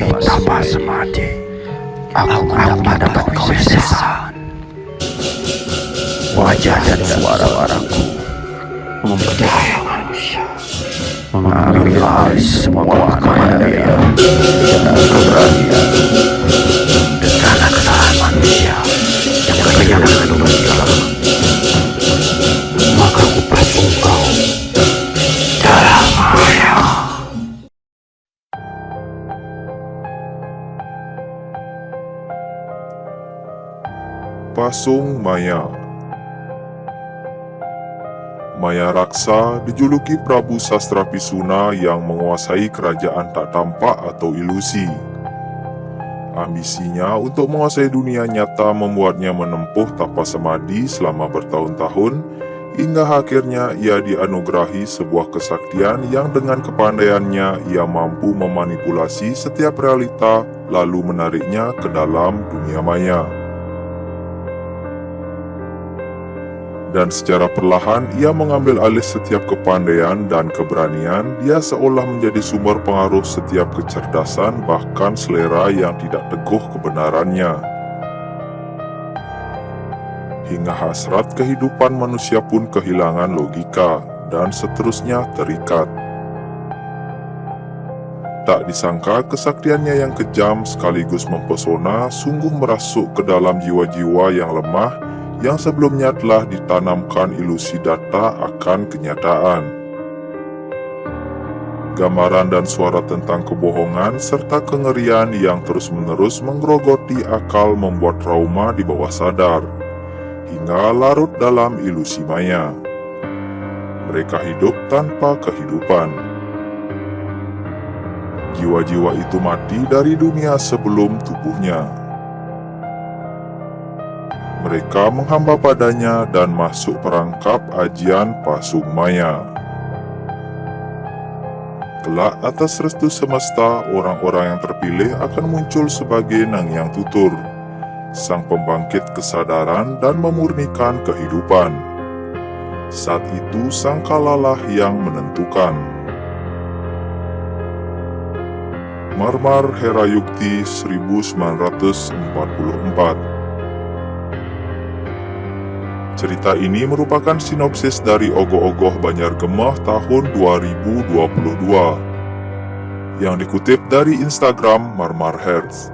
Tapa Semadi, aku mendapat kesesakan. Wajah dan suara-suaraku memperdaya manusia, mengambil alih semua kekayaan dan keberanian. Karena kesalahan manusia yang kehilangan dunia, maka kupasung kau dalam maya. Pasung Maya. Maya Raksa dijuluki Prabu Sastra Pisuna yang menguasai kerajaan tak tampak atau ilusi. Ambisinya untuk menguasai dunia nyata membuatnya menempuh tapa semadi selama bertahun-tahun, hingga akhirnya ia dianugerahi sebuah kesaktian yang dengan kepandaiannya ia mampu memanipulasi setiap realita lalu menariknya ke dalam dunia maya. Dan secara perlahan ia mengambil alih setiap kepandaian dan keberanian. Dia seolah menjadi sumber pengaruh setiap kecerdasan, bahkan selera yang tidak teguh kebenarannya. Hingga hasrat kehidupan manusia pun kehilangan logika, dan seterusnya terikat. Tak disangka kesaktiannya yang kejam sekaligus mempesona sungguh merasuk ke dalam jiwa-jiwa yang lemah yang sebelumnya telah ditanamkan ilusi data akan kenyataan. Gambaran dan suara tentang kebohongan serta kengerian yang terus-menerus menggerogoti akal membuat trauma di bawah sadar, hingga larut dalam ilusi maya. Mereka hidup tanpa kehidupan. Jiwa-jiwa itu mati dari dunia sebelum tubuhnya. Mereka menghamba padanya dan masuk perangkap ajian Pasung Maya. Kelak atas restu semesta, orang-orang yang terpilih akan muncul sebagai Nang Yang Tutur, sang pembangkit kesadaran dan memurnikan kehidupan. Saat itu sang kalalah yang menentukan. Marmar Herayukti 1944. Cerita ini merupakan sinopsis dari Ogoh-Ogoh Banjargemah tahun 2022 yang dikutip dari Instagram Marmar Hertz.